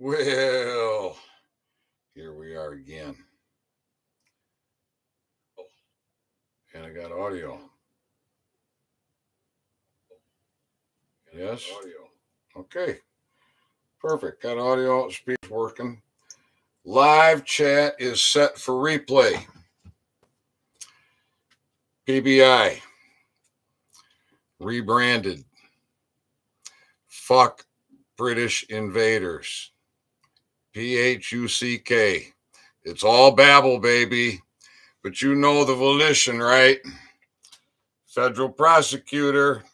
Well, here we are again. And I got audio. Yes? Okay. Perfect. Got audio. Speech working. Live chat is set for replay. PBI. Rebranded. Fuck British invaders. PHUCK. It's all babble, baby. But you know the volition, right? Federal prosecutor.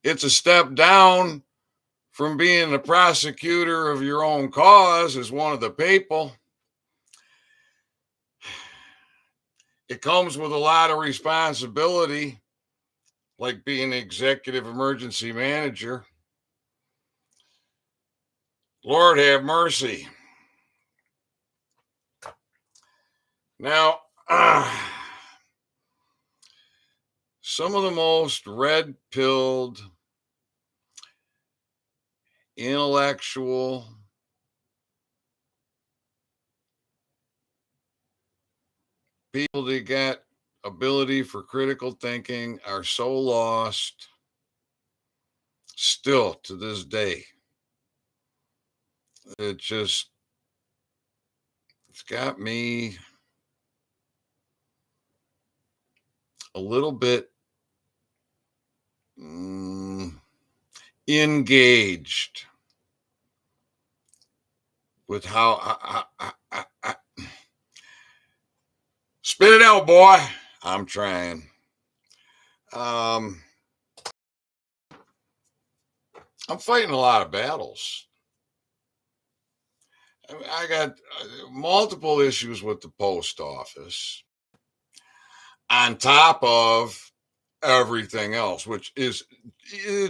It's a step down from being the prosecutor of your own cause as one of the people. It comes with a lot of responsibility, like being executive emergency manager. Lord have mercy. Now, some of the most red-pilled, intellectual, people that got ability for critical thinking are so lost still to this day. It's got me a little bit engaged with how spit it out, boy. I'm trying. I'm fighting a lot of battles. I got multiple issues with the post office on top of everything else, which is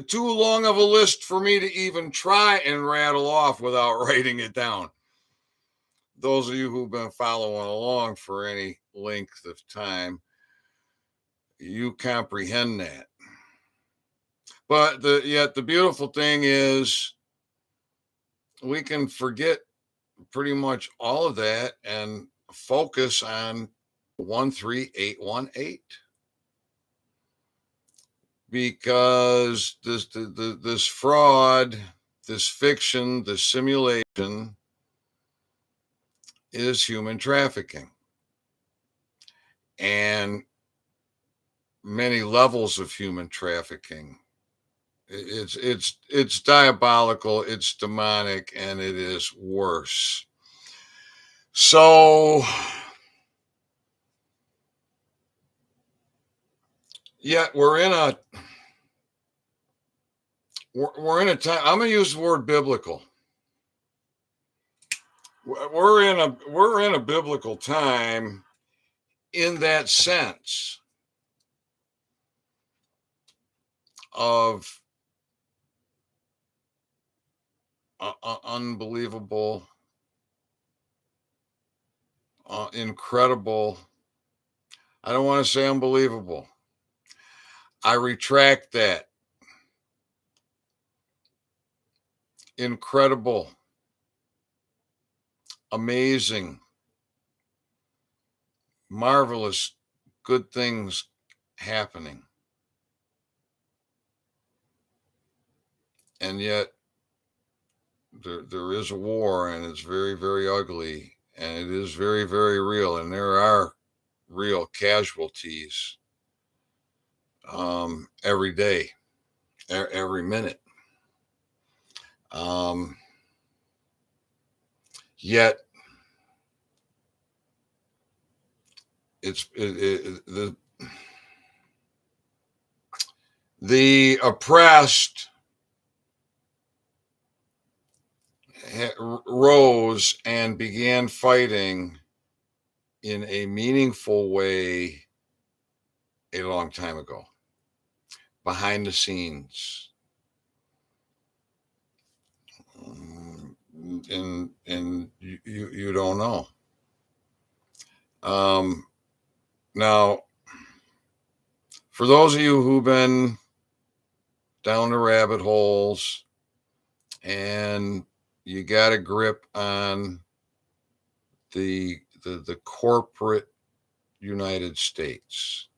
too long of a list for me to even try and rattle off without writing it down. Those of you who've been following along for any length of time, you comprehend that. But yet the beautiful thing is we can forget pretty much all of that and focus on 13818. Because this fraud, this fiction, this simulation is human trafficking. And many levels of human trafficking. It's diabolical, it's demonic, and it is worse. So yet we're in a time. I'm gonna use the word biblical. We're in a biblical time in that sense of unbelievable, incredible. I don't want to say unbelievable. I retract that. Incredible, amazing, marvelous, good things happening. And yet there is a war, and it's very, very ugly, and it is very, very real, and there are real casualties every day, every minute. Yet the oppressed rose and began fighting in a meaningful way a long time ago, behind the scenes. And you don't know. Now, for those of you who've been down the rabbit holes and you got a grip on the corporate United States,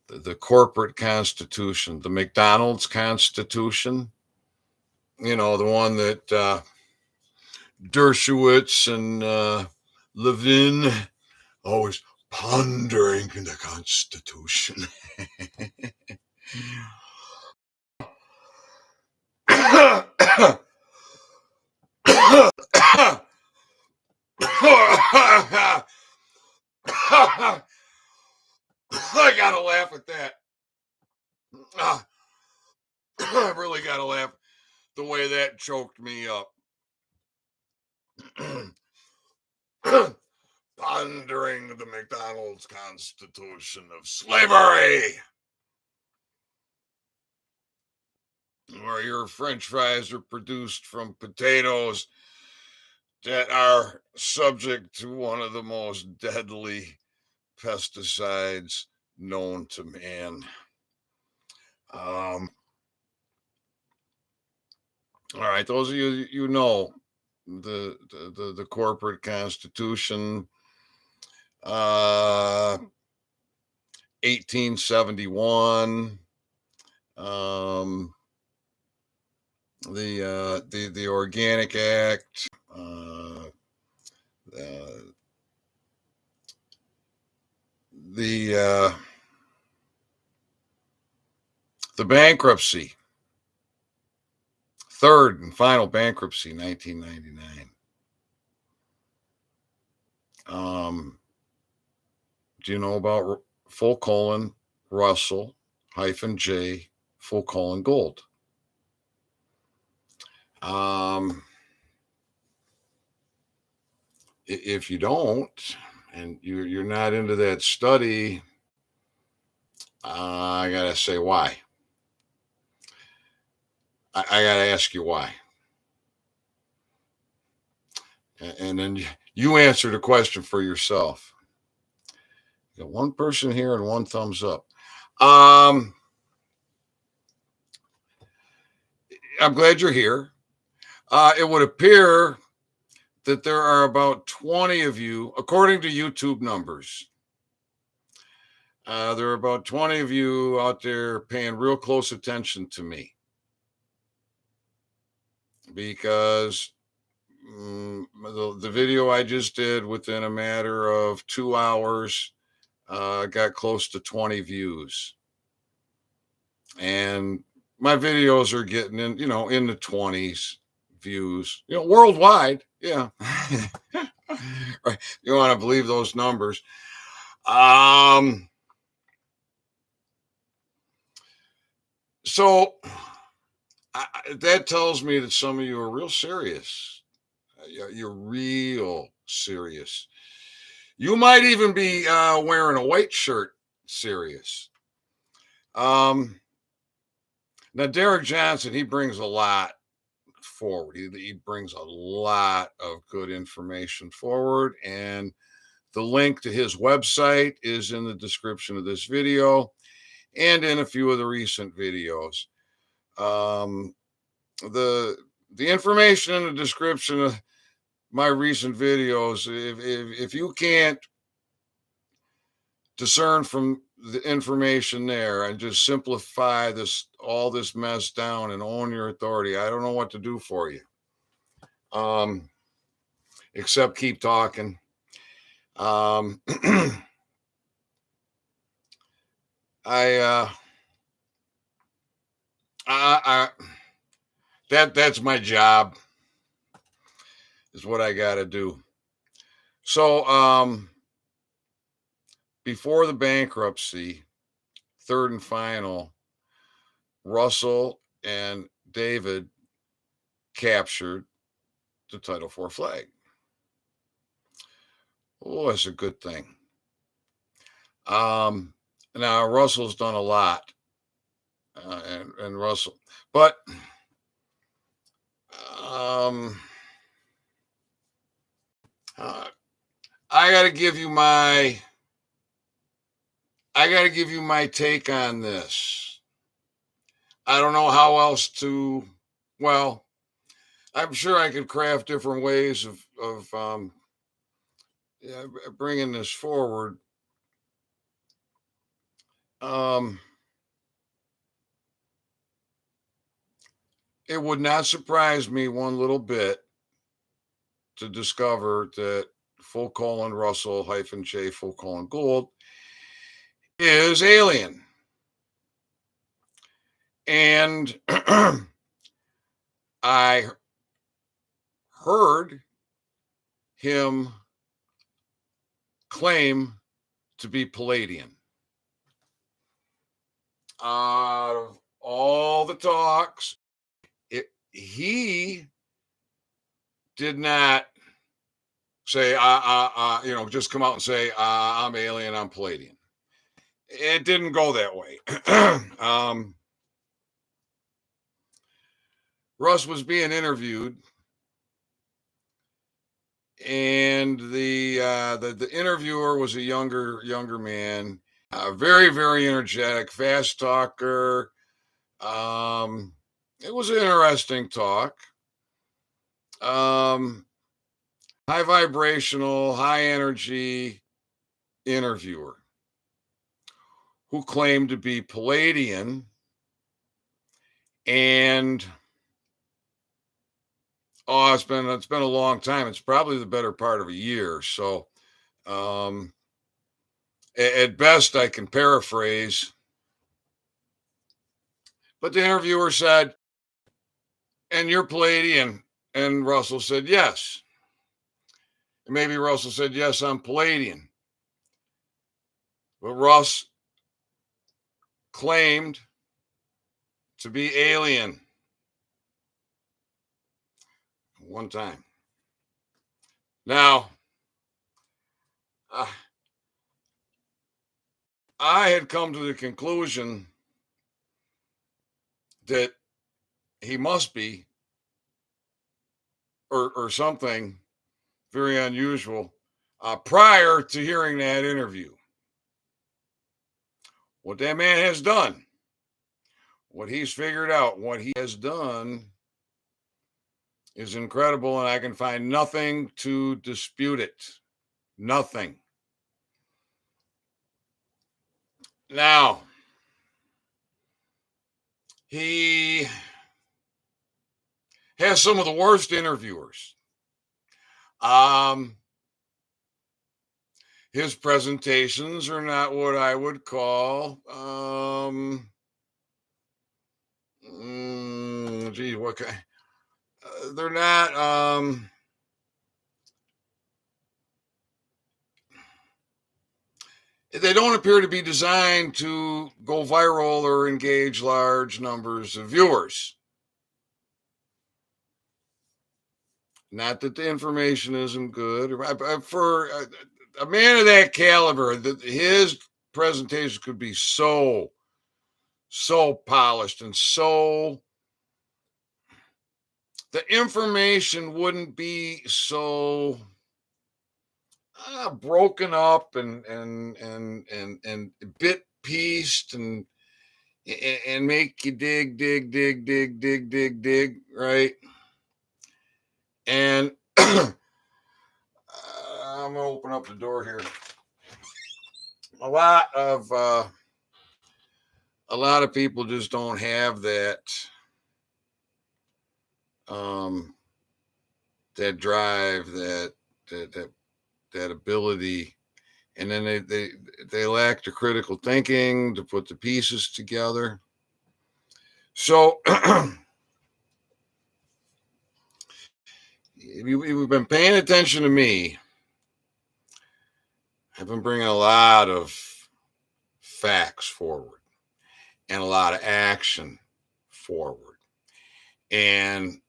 the corporate constitution, the McDonald's Constitution, the one that Dershowitz and Levin always pondering the Constitution. I gotta laugh at that. I really gotta laugh the way that choked me up. Pondering the McDonald's Constitution of Slavery, where your French fries are produced from potatoes that are subject to one of the most deadly pesticides known to man. All right, those of you know the corporate constitution, 1871, the Organic Act, the bankruptcy, third and final bankruptcy, 1999. Do you know about Russell -J Gold? If you don't, and you're not into that study, I gotta say why. I gotta ask you why, and then you answer the question for yourself. You got one person here and one thumbs up. I'm glad you're here. It would appear that there are about 20 of you, according to YouTube numbers. There are about 20 of you out there paying real close attention to me, because the video I just did within a matter of 2 hours got close to 20 views. And my videos are getting in the 20s views, worldwide. Yeah. Right. You want to believe those numbers. So that tells me that some of you are real serious. You're real serious. You might even be wearing a white shirt serious. Now, Derek Johnson, he brings a lot forward. He brings a lot of good information forward, and the link to his website is in the description of this video and in a few of the recent videos. The information in the description of my recent videos, if you can't discern from the information there and just simplify all this mess down and own your authority, I don't know what to do for you. Except keep talking. That's my job, is what I got to do. So, before the bankruptcy, third and final, Russell and David captured the Title IV flag. Oh, that's a good thing. Now Russell's done a lot, and Russell, but I got to give you my take on this. I don't know how else to. Well, I'm sure I could craft different ways of yeah, bringing this forward. Um, it would not surprise me one little bit to discover that full colon Russell hyphen J full colon Gould is alien. And I heard him claim to be Palladian. Out of all the talks, he did not say, just come out and say, I'm alien, I'm Palladian. It didn't go that way. Russ was being interviewed, and the interviewer was a younger man, very very energetic, fast talker. It was an interesting talk. High vibrational, high energy interviewer who claimed to be Palladian, and it's been a long time. It's probably the better part of a year. So um, at best, I can paraphrase. But the interviewer said, "And you're Palladian?" And Russell said, "Yes." And maybe Russell said, "Yes, I'm Palladian." But Russ claimed to be alien one time. Now, uh, I had come to the conclusion that he must be, or something very unusual, prior to hearing that interview. What that man has done, what he's figured out, what he has done is incredible, and I can find nothing to dispute it. Nothing. Now, he has some of the worst interviewers. His presentations are not what I would call, what kind? They're not. They don't appear to be designed to go viral or engage large numbers of viewers. Not that the information isn't good. For a man of that caliber, his presentation could be so polished, and so the information wouldn't be so broken up and bit pieced and make you dig, right? And I'm gonna open up the door here. A lot of people just don't have that that drive, that ability, and then they lack the critical thinking to put the pieces together. So if you've been paying attention to me, I've been bringing a lot of facts forward and a lot of action forward and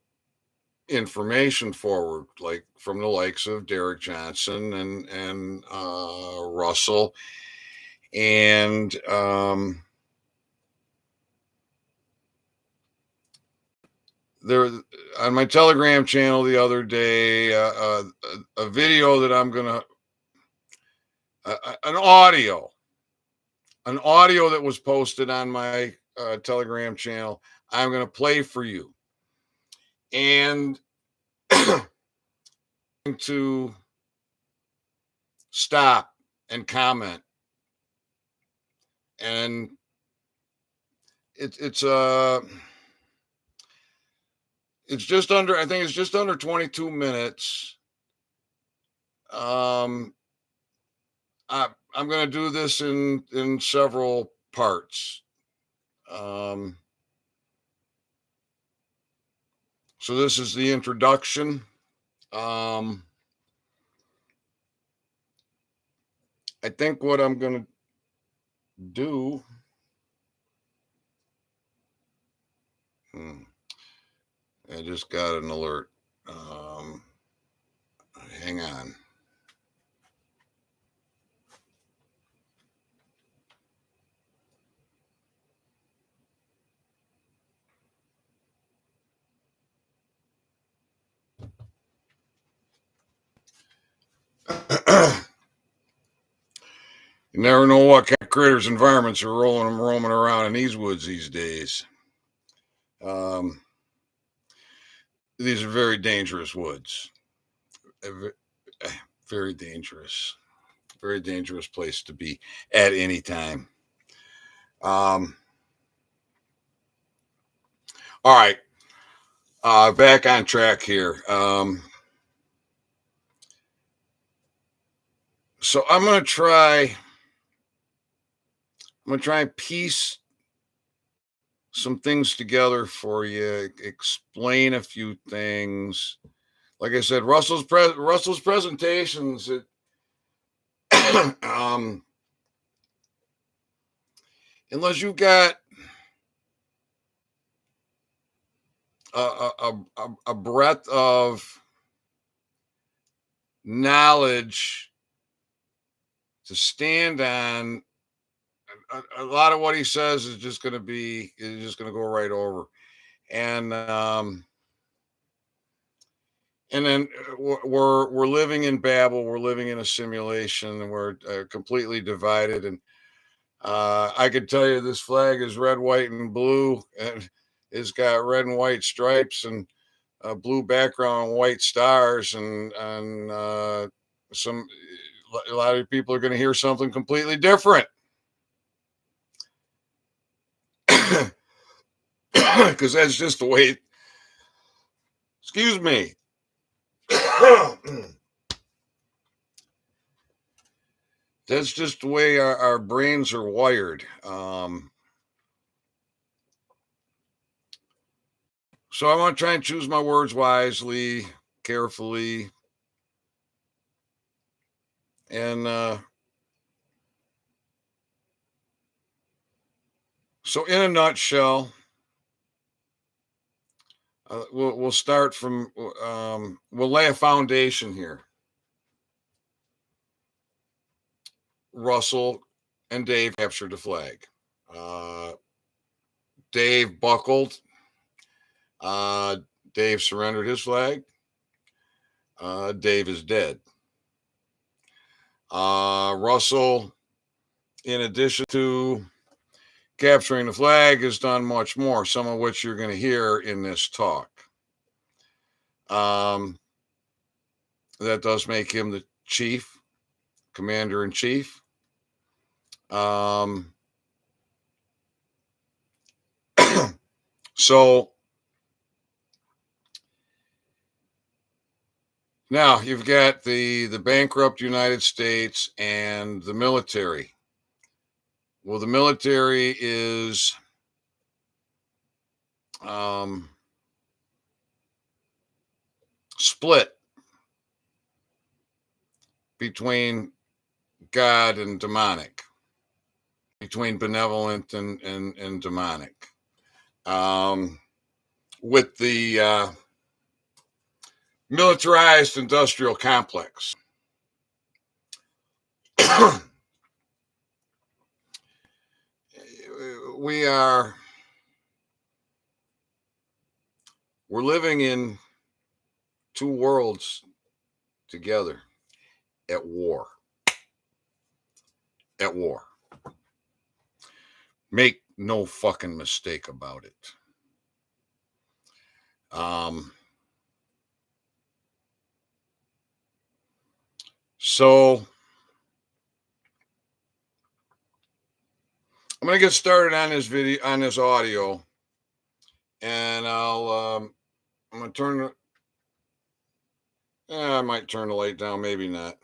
information forward, like from the likes of Derek Johnson and Russell, and there on my Telegram channel the other day, a video that I'm gonna an audio that was posted on my Telegram channel. I'm gonna play for you, and to stop and comment, and it's it's just under, I think it's just under 22 minutes. um I'm going to do this in several parts. um so this is the introduction. um I think what I'm going to do, I just got an alert. Hang on. You never know what kind of critters, environments are roaming around in these woods these days. Um, these are very dangerous woods. Very dangerous. Very dangerous place to be at any time. All right. Back on track here. So I'm gonna try and piece some things together for you, explain a few things. Like I said, Russell's presentations, um, unless you got a breadth of knowledge to stand on, a lot of what he says is just going to go right over. And then we're living in Babel. We're living in a simulation, and we're completely divided. And I could tell you this flag is red, white, and blue, and it's got red and white stripes and a blue background, white stars, and some a lot of people are going to hear something completely different, because that's just the way. Excuse me. That's just the way our brains are wired. So I want to try and choose my words wisely, carefully, and so in a nutshell, we'll start from we'll lay a foundation here. Russell and Dave captured the flag. Uh, Dave buckled. Dave surrendered his flag. Dave is dead. Russell, in addition to capturing the flag, has done much more, some of which you're going to hear in this talk. That does make him the chief, commander in chief. So now you've got the bankrupt United States and the military. Well, the military is split between God and demonic, between benevolent and demonic, with the militarized industrial complex. We're living in two worlds together at war. At war. Make no fucking mistake about it. So I'm going to get started on this video, on this audio, and I'm going to turn I might turn the light down, maybe not,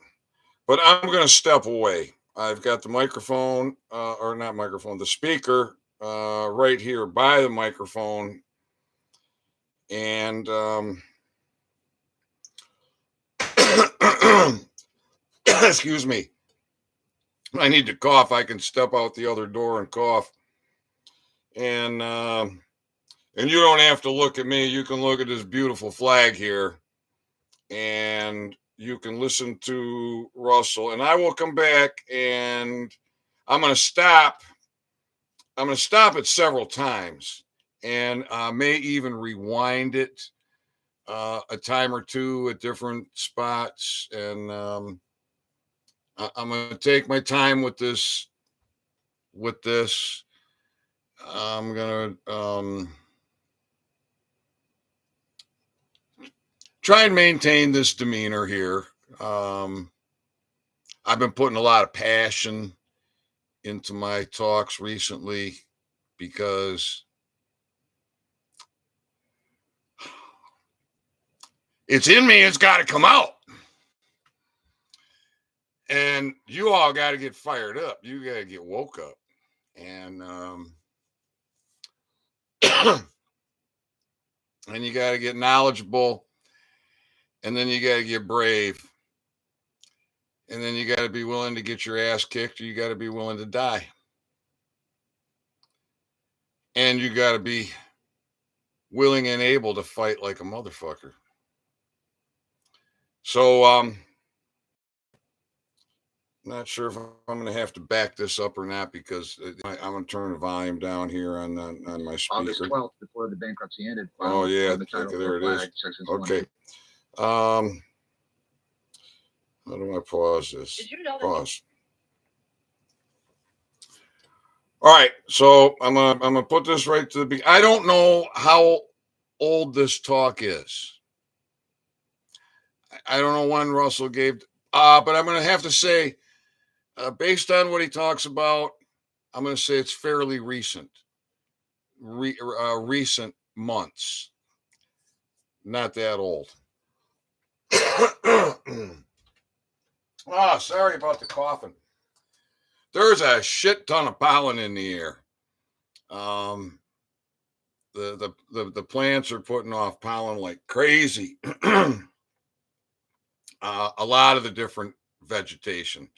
but I'm going to step away. I've got the microphone, or not microphone, the speaker right here by the microphone, and excuse me, I need to cough. I can step out the other door and cough, and you don't have to look at me. You can look at this beautiful flag here, and you can listen to Russell, and I will come back, and I'm going to stop. I'm going to stop it several times, and may even rewind it a time or two at different spots. And I'm going to take my time with this. I'm going to try and maintain this demeanor here. I've been putting a lot of passion into my talks recently because it's in me. It's got to come out. And you all got to get fired up. You got to get woke up. And and you got to get knowledgeable. And then you got to get brave. And then you got to be willing to get your ass kicked, or you got to be willing to die. And you got to be willing and able to fight like a motherfucker. So I'm not sure if I'm going to have to back this up or not, because I'm going to turn the volume down here on my speaker. August 12th, before the bankruptcy ended. Oh yeah, there it is. Okay. How do I pause this? Did you know pause. All right, so I'm gonna put this right to the beginning. I don't know how old this talk is. I don't know when Russell gave, but I'm gonna have to say, based on what he talks about, I'm gonna say it's fairly recent. Recent months, not that old. Sorry about the coughing. There's a shit ton of pollen in the air. The plants are putting off pollen like crazy. A lot of the different vegetation.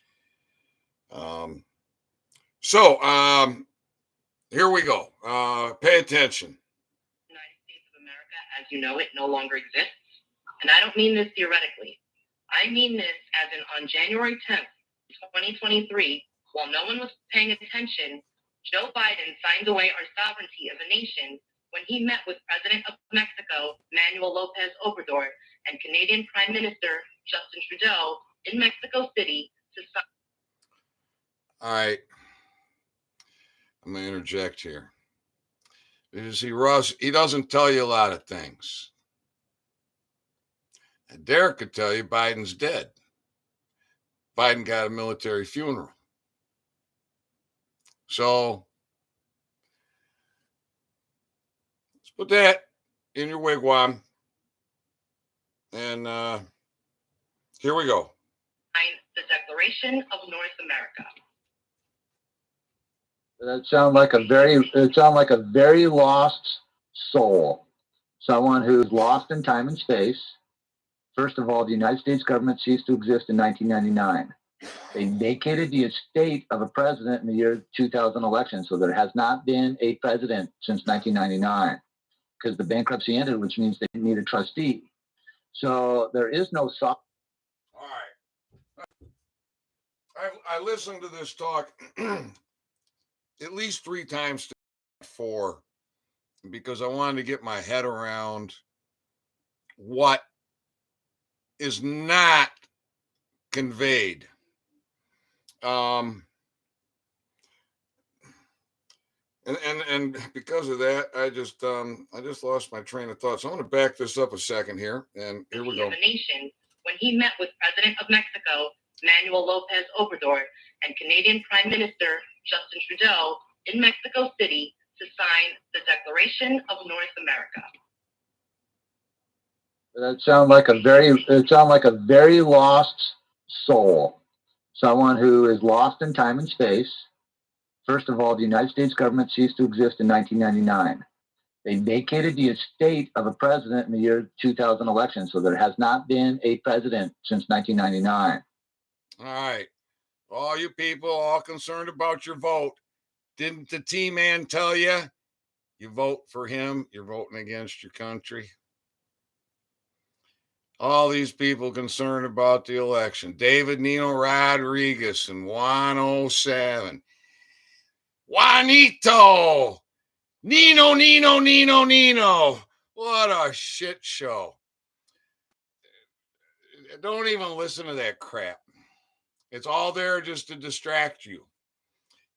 So here we go. Pay attention. The United States of America, as you know it, no longer exists. And I don't mean this theoretically. I mean this as in on January 10th, 2023, while no one was paying attention, Joe Biden signed away our sovereignty as a nation when he met with President of Mexico, Manuel Lopez Obrador, and Canadian Prime Minister Justin Trudeau in Mexico City to sign. All right. I'm going to interject here. You see, Russ, he doesn't tell you a lot of things. And Derek could tell you Biden's dead. Biden got a military funeral. So let's put that in your wigwam. And here we go. The Declaration of North America. That sounds like a very lost soul. Someone who's lost in time and space. First of all, the United States government ceased to exist in 1999. They vacated the estate of a president in the year 2000 election, so there has not been a president since 1999 because the bankruptcy ended, which means they need a trustee. So there is no All right. I listened to this talk at least 3 times, 4, because I wanted to get my head around what is not conveyed. And because of that, I just lost my train of thought. So I'm going to back this up a second here, and here we go. The nation when he met with President of Mexico, Manuel Lopez Obrador, and Canadian Prime Minister Justin Trudeau in Mexico City to sign the Declaration of North America. That sounds like a very lost soul, someone who is lost in time and space. First of all, the United States government ceased to exist in 1999. They vacated the estate of a president in the year 2000 election, so there has not been a president since 1999. All right. All you people all concerned about your vote. Didn't the T-Man tell you? You vote for him, you're voting against your country. All these people concerned about the election. David Nino Rodriguez in 107. Juanito! Nino. What a shit show. Don't even listen to that crap. It's all there just to distract you,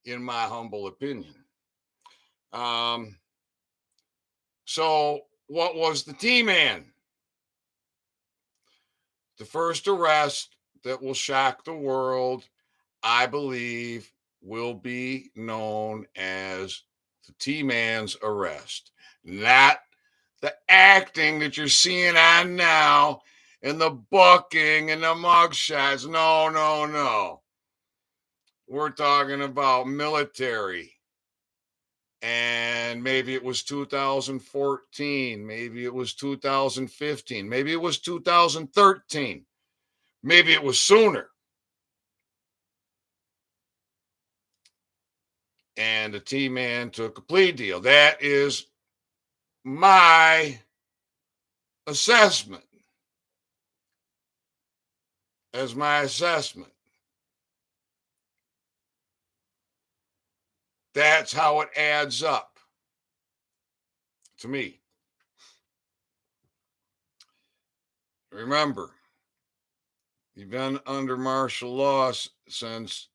in my humble opinion. So what was the T-Man? The first arrest that will shock the world, I believe, will be known as the T-Man's arrest. Not the acting that you're seeing on now and the booking and the mugshots. No. We're talking about military. And maybe it was 2014. Maybe it was 2015. Maybe it was 2013. Maybe it was sooner. And the T-Man took a plea deal. That is my assessment. As my assessment. That's how it adds up to me. Remember, you've been under martial law since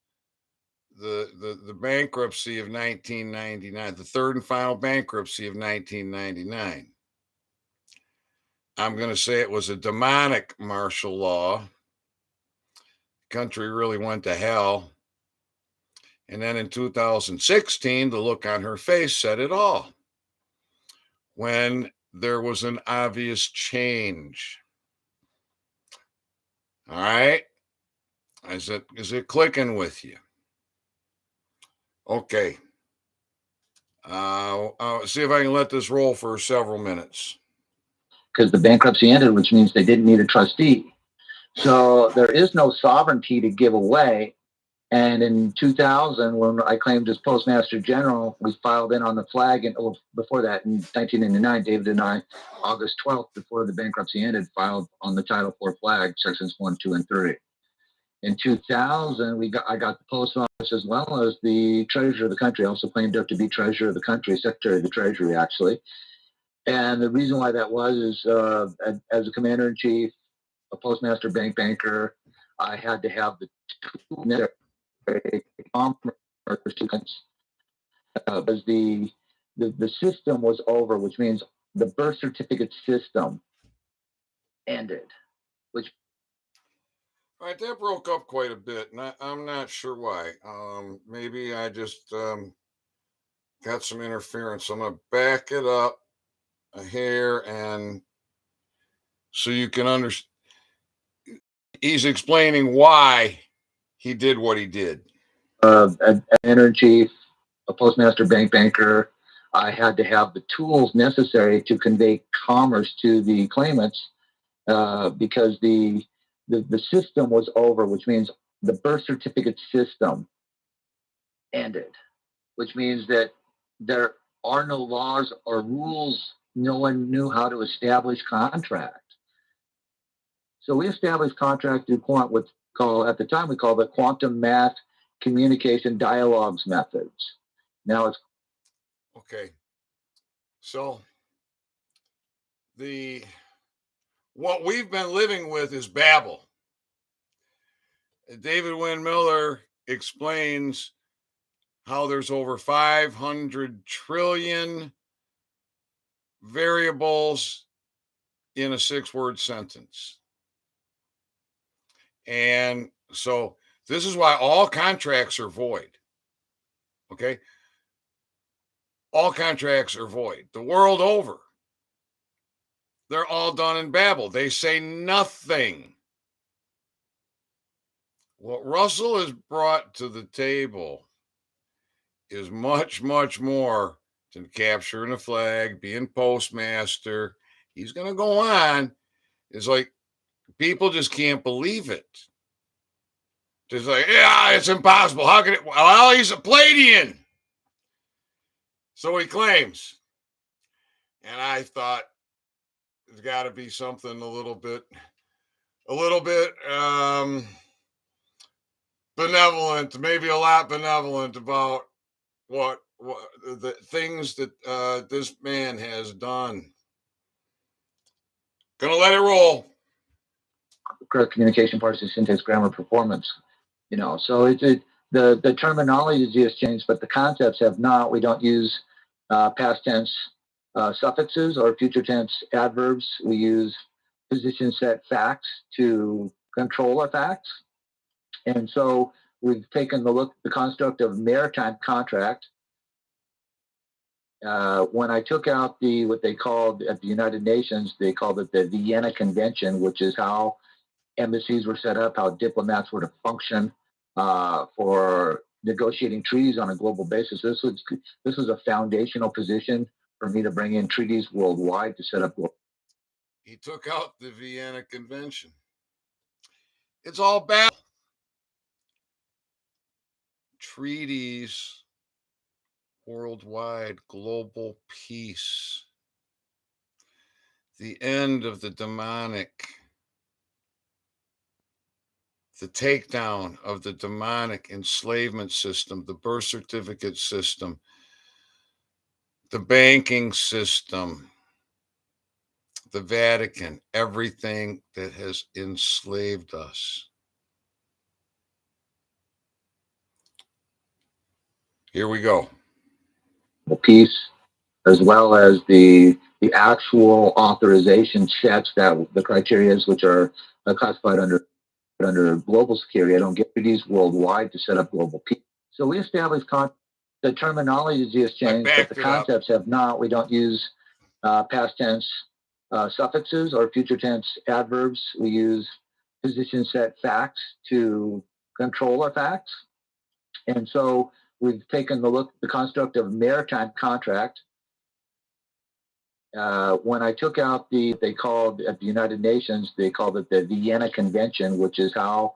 the bankruptcy of 1999, the third and final bankruptcy of 1999. I'm going to say it was a demonic martial law. The country really went to hell. And then in 2016, the look on her face said it all. When there was an obvious change. All right? Is it clicking with you? Okay. I'll see if I can let this roll for several minutes. Because the bankruptcy ended, which means they didn't need a trustee. So there is no sovereignty to give away. And in 2000, when I claimed as Postmaster General, we filed in on the flag. And before that, in 1999, David and I, August 12th, before the bankruptcy ended, filed on the Title IV flag, sections 1, 2, and 3. In 2000, I got the post office as well as the treasurer of the country. I also claimed up to be treasurer of the country, secretary of the treasury, actually. And the reason why that was is as a commander in chief, a postmaster, banker, I had to have the two necessary because the system was over, which means the birth certificate system ended. Which all right, that broke up quite a bit, and I'm not sure why. Maybe I just got some interference. I'm gonna back it up a hair, and so you can understand. He's explaining why he did what he did. An editor in chief, a postmaster, banker, I had to have the tools necessary to convey commerce to the claimants because the system was over, which means the birth certificate system ended, which means that there are no laws or rules. No one knew how to establish contract. So we established contract through what's called, at the time we called it quantum math communication dialogues methods. Now it's okay. So what we've been living with is Babel. David Wynn Miller explains how there's over 500 trillion variables in a 6-word sentence. And So this is why all contracts are void. Okay? All contracts are void. The world over. They're all done in babble. They say nothing. What Russell has brought to the table is much, much more than capturing a flag, being postmaster. He's going to go on. It's like people just can't believe it. Just like, yeah, it's impossible. How can it? Well, he's a Palladian. So he claims. And I thought there's got to be something a little bit benevolent, maybe a lot benevolent about what the things that this man has done. Gonna let it roll. Correct communication, parsing, syntax, grammar, performance. So the terminology has changed, but the concepts have not. We don't use past tense suffixes or future tense adverbs. We use position set facts to control our facts. And so we've taken the construct of maritime contract. When I took out what they called at the United Nations, they called it the Vienna Convention, which is how embassies were set up, how diplomats were to function for negotiating treaties on a global basis. This was a foundational position for me to bring in treaties worldwide to set up. He took out the Vienna Convention. It's all bad. Treaties, worldwide, global peace, the end of the demonic, the takedown of the demonic enslavement system, the birth certificate system, the banking system, the Vatican, everything that has enslaved us. Here we go. Peace, as well as the actual authorization checks that the criteria which are classified under global security. I don't get treaties worldwide to set up global peace. So we established the terminology has changed, but the concepts have not. We don't use past tense suffixes or future tense adverbs. We use position set facts to control our facts. And so we've taken the construct of maritime contract. When I took out they called at the United Nations, they called it the Vienna Convention, which is how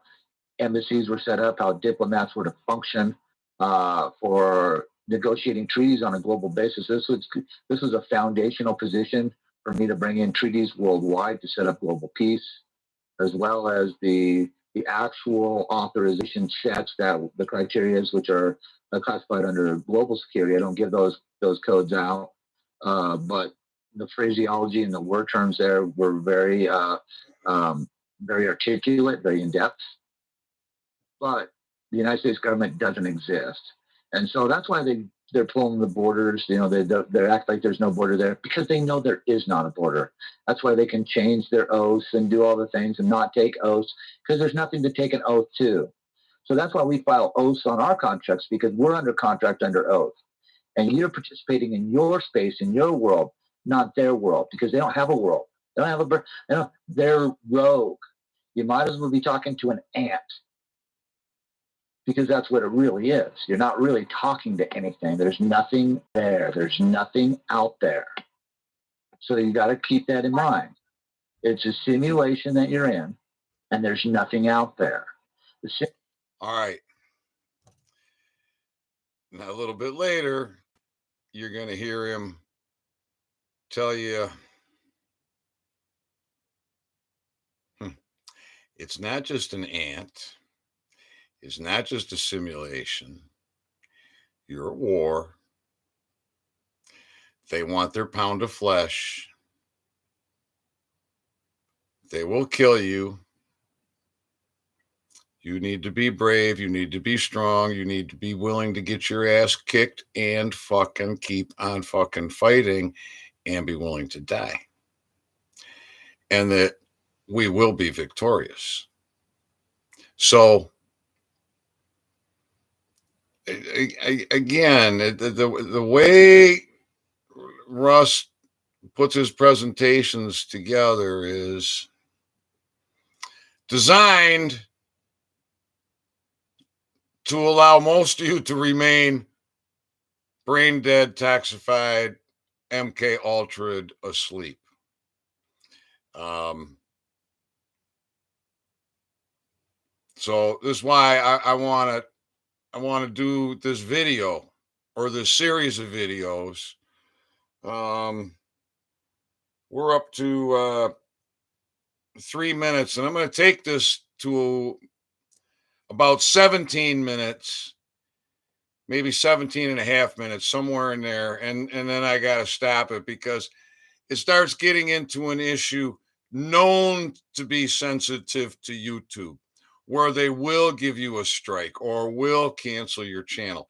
embassies were set up, how diplomats were to function for negotiating treaties on a global basis. This was a foundational position for me to bring in treaties worldwide to set up global peace, as well as the actual authorization checks that the criteria which are classified under global security. I don't give those codes out, but the phraseology and the word terms there were very articulate, very in depth. But the United States government doesn't exist, and so that's why they're pulling the borders. They act like there's no border there because they know there is not a border. That's why they can change their oaths and do all the things and not take oaths because there's nothing to take an oath to. So that's why we file oaths on our contracts, because we're under contract under oath, and you're participating in your space, in your world, not their world, because they don't have a world. They don't have they're rogue. You might as well be talking to an ant, because that's what it really is. You're not really talking to anything. There's nothing there. There's nothing out there. So you got to keep that in mind. It's a simulation that you're in, and there's nothing out there. All right. Now, a little bit later, you're going to hear him tell you it's not just an ant. It's not just a simulation. You're at war. They want their pound of flesh. They will kill you. You need to be brave. You need to be strong. You need to be willing to get your ass kicked and fucking keep on fucking fighting and be willing to die. And that we will be victorious. So again, the way Russ puts his presentations together is designed to allow most of you to remain brain dead, taxified, MK ultra'd, asleep. So this is why I want to do this video or this series of videos. We're up to 3 minutes, and I'm going to take this to about 17 minutes, maybe 17 and a half minutes, somewhere in there. And then I got to stop it because it starts getting into an issue known to be sensitive to YouTube, where they will give you a strike or will cancel your channel.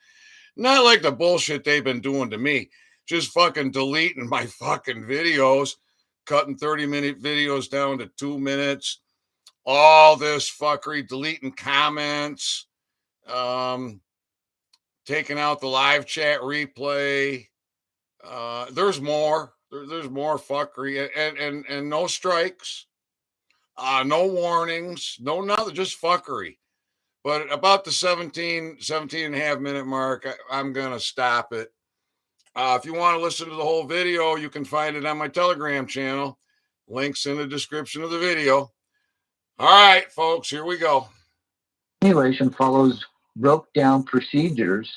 Not like the bullshit they've been doing to me, just fucking deleting my fucking videos, cutting 30-minute videos down to 2 minutes, all this fuckery, deleting comments, taking out the live chat replay. There's more. There's more fuckery and no strikes, no warnings, no nothing, just fuckery. But about the 17 and a half minute mark, I'm going to stop it. If you want to listen to the whole video, you can find it on my Telegram channel. Links in the description of the video. All right, folks, here we go. Simulation follows broke down procedures,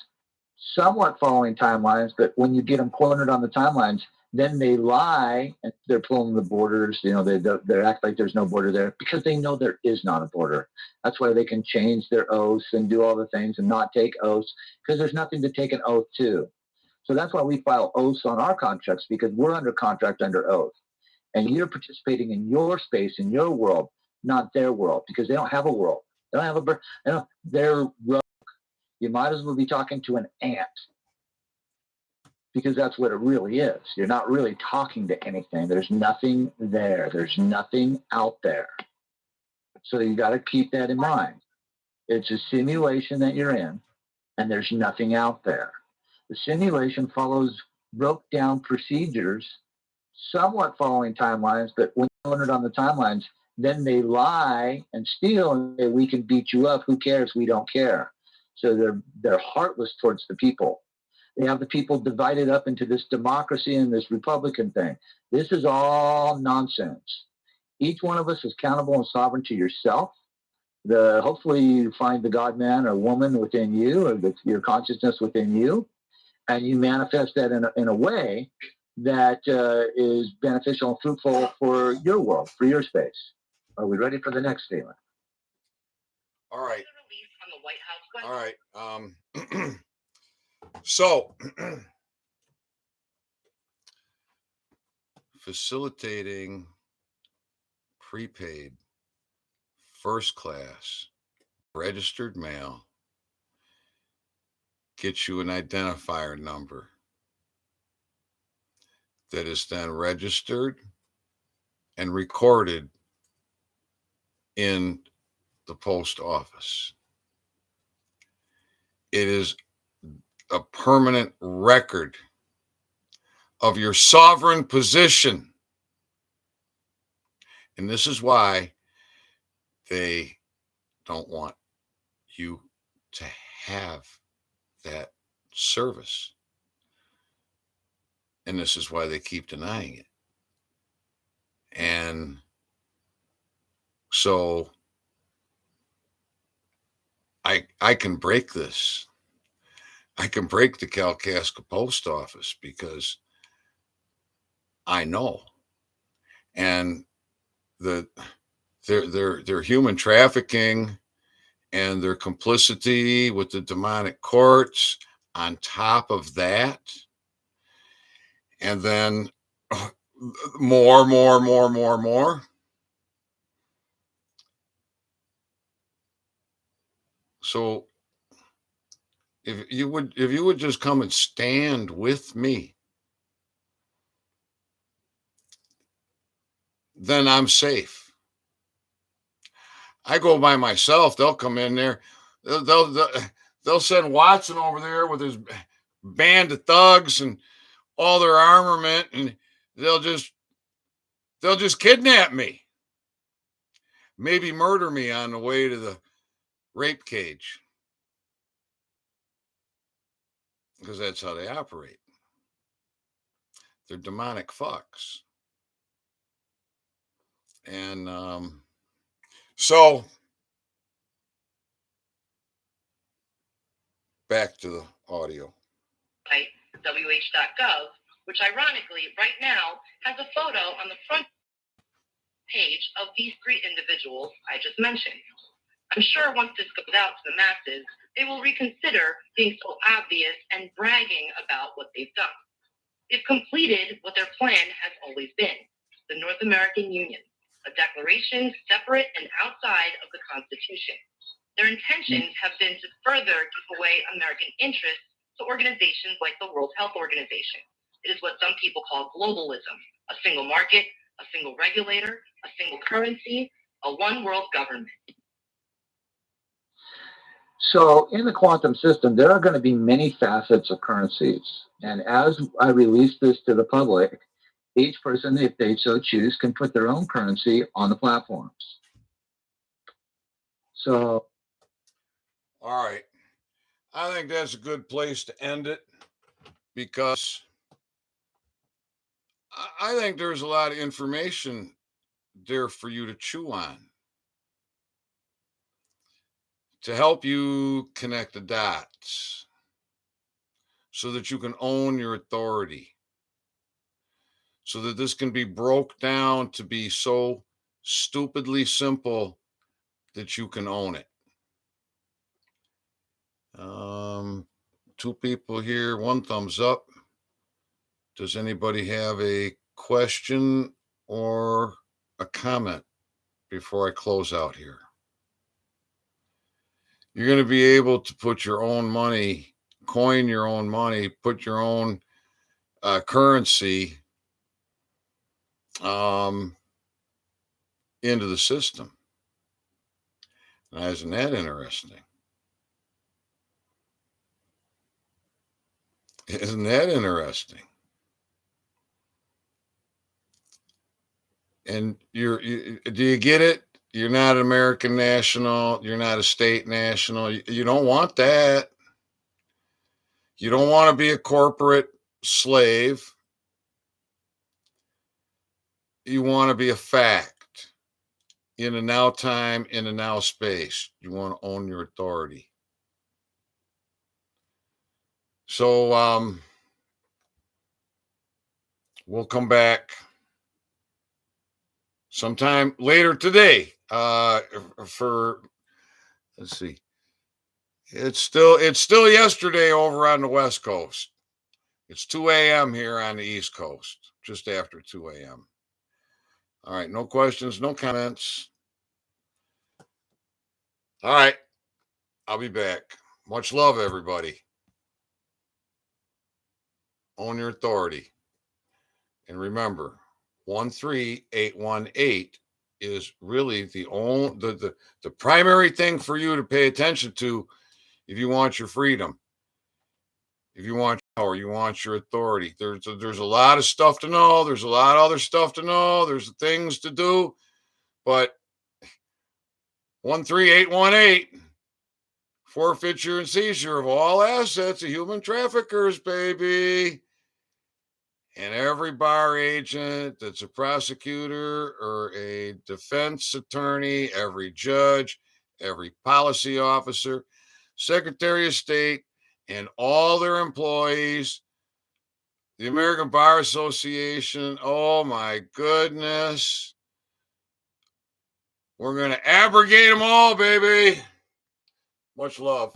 somewhat following timelines, but when you get them cornered on the timelines, then they lie and they're pulling the borders. You know, they act like there's no border there because they know there is not a border. That's why they can change their oaths and do all the things and not take oaths because there's nothing to take an oath to. So that's why we file oaths on our contracts, because we're under contract under oath. And you're participating in your space, in your world, not their world, because they don't have a world. They don't have a, they're rogue. You might as well be talking to an ant, because that's what it really is. You're not really talking to anything. There's nothing there. There's nothing out there. So you got to keep that in mind. It's a simulation that you're in, and there's nothing out there. The simulation follows broke down procedures, somewhat following timelines, but when you're on the timelines, then they lie and steal and say, we can beat you up. Who cares? We don't care. So they're heartless towards the people. They have the people divided up into this democracy and this Republican thing. This is all nonsense. Each one of us is accountable and sovereign to yourself. Hopefully you find the God man or woman within you, or your consciousness within you, and you manifest that in a way that is beneficial and fruitful for your world, for your space. Are we ready for the next statement? All right. All right. So, facilitating prepaid first class registered mail gets you an identifier number that is then registered and recorded in the post office. It is a permanent record of your sovereign position. And this is why they don't want you to have that service. And this is why they keep denying it. And so I can break this. I can break the Kalkaska post office because I know. And their human trafficking and their complicity with the demonic courts on top of that. And then more. So if you would just come and stand with me, then I'm safe. I go by myself. They'll come in there. They'll send Watson over there with his band of thugs and all their armament, and they'll just kidnap me, maybe murder me on the way to the rape cage, because that's how they operate. They're demonic fucks. And so back to the audio. WH.gov, which ironically right now has a photo on the front page of these three individuals I just mentioned. I'm sure once this goes out to the masses, they will reconsider being so obvious and bragging about what they've done. They've completed what their plan has always been, the North American Union, a declaration separate and outside of the Constitution. Their intentions have been to further give away American interests to organizations like the World Health Organization. It is what some people call globalism, a single market, a single regulator, a single currency, a one world government. So in the quantum system, there are going to be many facets of currencies. And as I release this to the public, each person, if they so choose, can put their own currency on the platforms. So. All right. I think that's a good place to end it, because I think there's a lot of information there for you to chew on, to help you connect the dots so that you can own your authority, so that this can be broke down to be so stupidly simple that you can own it. Two people here, one thumbs up. Does anybody have a question or a comment before I close out here? You're going to be able to put your own money, coin your own money, put your own currency into the system. Now, isn't that interesting? Isn't that interesting? And do you get it? You're not an American national. You're not a state national. You don't want that. You don't want to be a corporate slave. You want to be a fact in a now time, in a now space. You want to own your authority. So we'll come back sometime later today for, let's see, it's still yesterday over on the West Coast. It's 2 a.m. here on the East Coast, just after 2 a.m. All right, no questions, no comments. All right, I'll be back. Much love, everybody. Own your authority. And remember, 13818 is really the primary thing for you to pay attention to if you want your freedom, if you want power, you want your authority. There's a lot of stuff to know. There's a lot of other stuff to know. There's things to do, but 13818, forfeiture and seizure of all assets of human traffickers, baby. And every bar agent that's a prosecutor or a defense attorney, every judge, every policy officer, Secretary of State, and all their employees, the American Bar Association, oh my goodness. We're going to abrogate them all, baby. Much love.